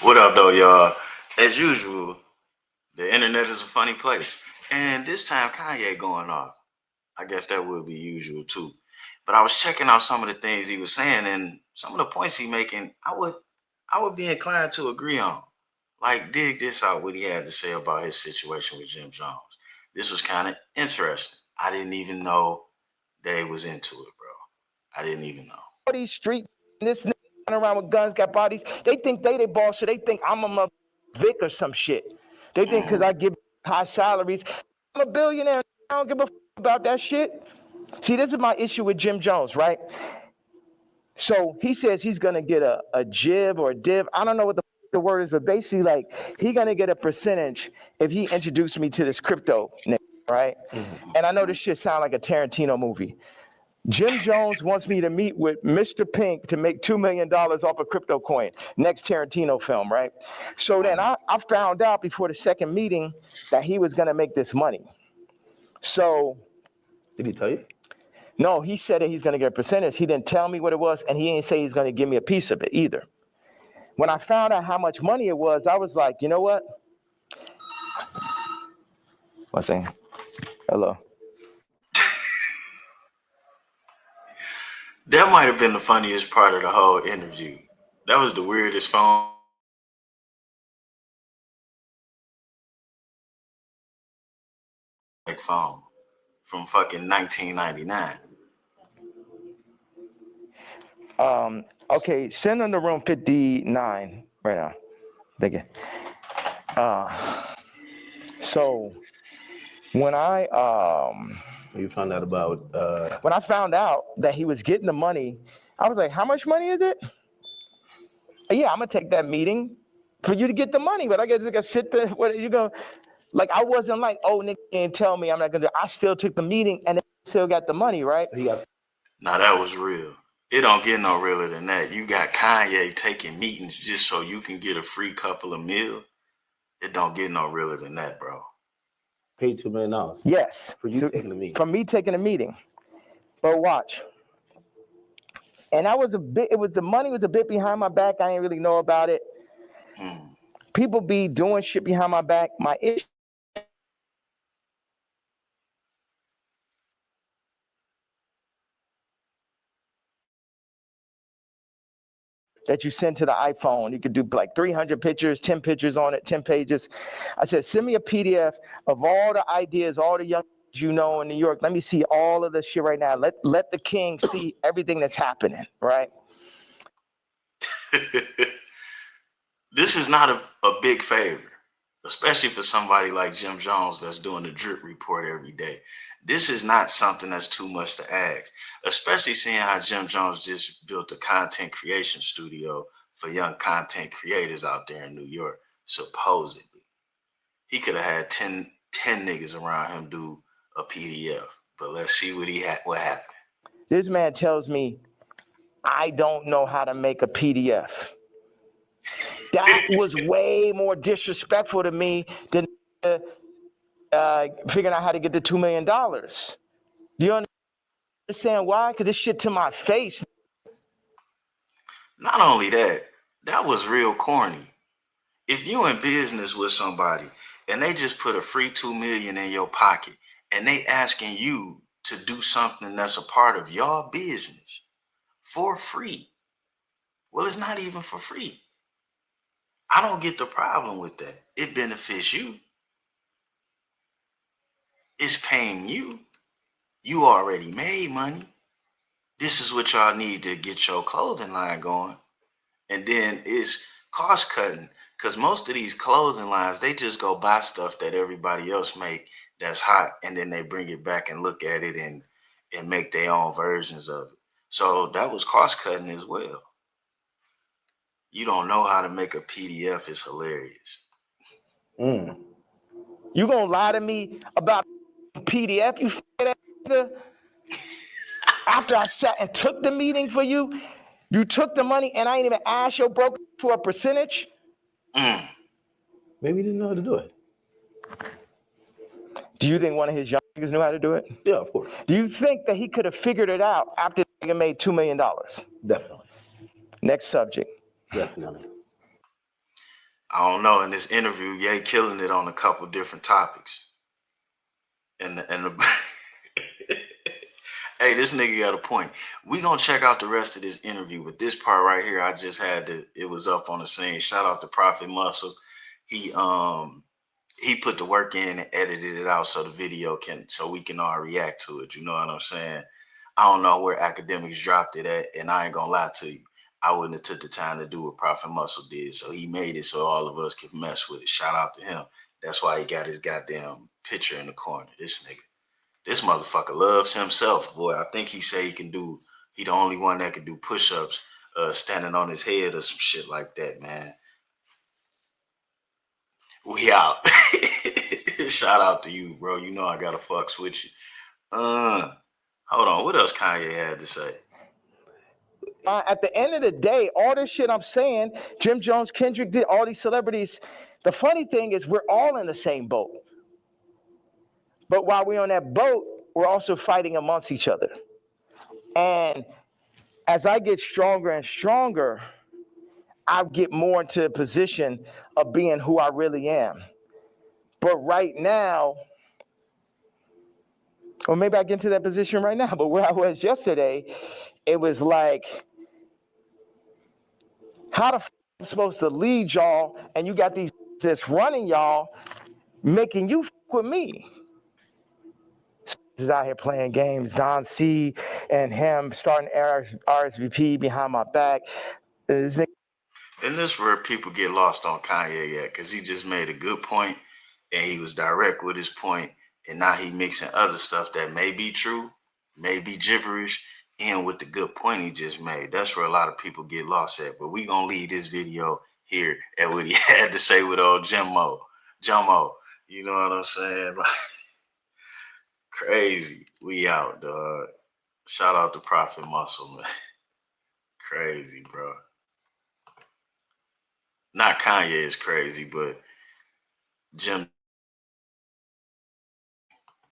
What up, though, y'all? As usual, the internet is a funny place. And this time, Kanye going off. I guess that would be usual, too. But I was checking out some of the things he was saying, and some of the points he making, I would be inclined to agree on. Like, dig this out, what he had to say about his situation with Jim Jones. This was kind of interesting. I didn't even know they was into it, bro. I didn't even know. All these street, this nigga running around with guns, got bodies. They think they boss, so they think I'm a mother Vic or some shit. They think because I give high salaries, I'm a billionaire. I don't give a about that shit. See, this is my issue with Jim Jones, right? So he says he's gonna get a jib or a div. I don't know what the word is, but basically, like, he gonna get a percentage if he introduced me to this crypto, right? And I know this shit sound like a Tarantino movie. Jim Jones wants me to meet with Mr. Pink to make $2 million off a crypto coin. Next Tarantino film, right? So then I found out before the second meeting that he was gonna make this money. So Did he tell you? no, he said that he's gonna get a percentage. He didn't tell me what it was, and he didn't say he's gonna give me a piece of it either. When I found out how much money it was, I was like, you know what? One second. Hello. That might have been the funniest part of the whole interview. That was the weirdest phone phone from fucking 1999. Okay, send him to room 59 right now. Thank you. So when You found out about when I found out that he was getting the money, I was like, how much money is it? Yeah, I'm gonna take that meeting for you to get the money, but I gotta sit there. What you go? Like, I wasn't like, oh, Nick can't tell me I'm not gonna do. I still took the meeting and still got the money, right? he got Now that was real. It don't get no realer than that. You got Kanye taking meetings just so you can get a free couple of meals. It don't get no realer than that, bro. paid $2 million. Yes. For you taking the meeting. For me taking a meeting. But watch. And I was the money was a bit behind my back. I didn't really know about it. People be doing shit behind my back. My issue that you send to the iPhone. You could do like 300 pictures, 10 pictures on it, 10 pages. I said, send me a PDF of all the ideas, all the young you know in New York. Let me see all of this shit right now. Let the king see everything that's happening, right? This is not a big favor, especially for somebody like Jim Jones that's doing the drip report every day. This is not something that's too much to ask, especially seeing how Jim Jones just built a content creation studio for young content creators out there in New York, supposedly. He could have had 10 niggas around him do a PDF, but let's see what happened. This man tells me I don't know how to make a PDF. That was way more disrespectful to me than figuring out how to get the $2 million. Do you understand why? Because this shit to my face. Not only that, that was real corny. If you in business with somebody and they just put a free 2 million in your pocket and they asking you to do something that's a part of your business for free, well, it's not even for free. I don't get the problem with that. It benefits you. It's paying you. You already made money. This is what y'all need to get your clothing line going. And then it's cost cutting, because most of these clothing lines, they just go buy stuff that everybody else make that's hot, and then they bring it back and look at it and make their own versions of it. So that was cost cutting as well. You don't know how to make a PDF is hilarious. You gonna lie to me about PDF? You that nigga? After I sat and took the meeting for you, you took the money and I ain't even asked your broker for a percentage? Maybe he didn't know how to do it. Do you think one of his young niggas knew how to do it? Yeah, of course. Do you think that he could have figured it out after the nigga made $2 million? Definitely. Next subject. Definitely. I don't know. In this interview, Ye killing it on a couple different topics. And the hey, this nigga got a point. We gonna check out the rest of this interview, but this part right here, I just had to. It was up on the scene. Shout out to Prophet Muscle. He put the work in and edited it out so the video so we can all react to it. You know what I'm saying? I don't know where academics dropped it at, and I ain't gonna lie to you. I wouldn't have took the time to do what Prophet Muscle did. So he made it so all of us could mess with it. Shout out to him. That's why he got his goddamn picture in the corner. This nigga. This motherfucker loves himself, boy. I think he say he the only one that can do push-ups standing on his head or some shit like that, man. We out. Shout out to you, bro. You know I gotta fucks with you. Hold on. What else Kanye had to say? At the end of the day, all this shit I'm saying, Jim Jones, Kendrick did, all these celebrities. The funny thing is, we're all in the same boat. But while we're on that boat, we're also fighting amongst each other. And as I get stronger and stronger, I get more into a position of being who I really am. But right now, or maybe I get into that position right now, but where I was yesterday, it was like, how the f I'm supposed to lead y'all, and you got these that's running y'all, making you f with me. Is out here playing games. Don C and him starting RSVP behind my back. And this is where people get lost on Kanye at, because he just made a good point and he was direct with his point, and now he mixing other stuff that may be true, may be gibberish, in with the good point he just made. That's where a lot of people get lost at. But we gonna leave this video here at what he had to say with old Juan-o. You know what I'm saying? Like, crazy. We out, dog. Shout out to Prophet Muscle, man. Crazy, bro. Not Kanye is crazy, but Jim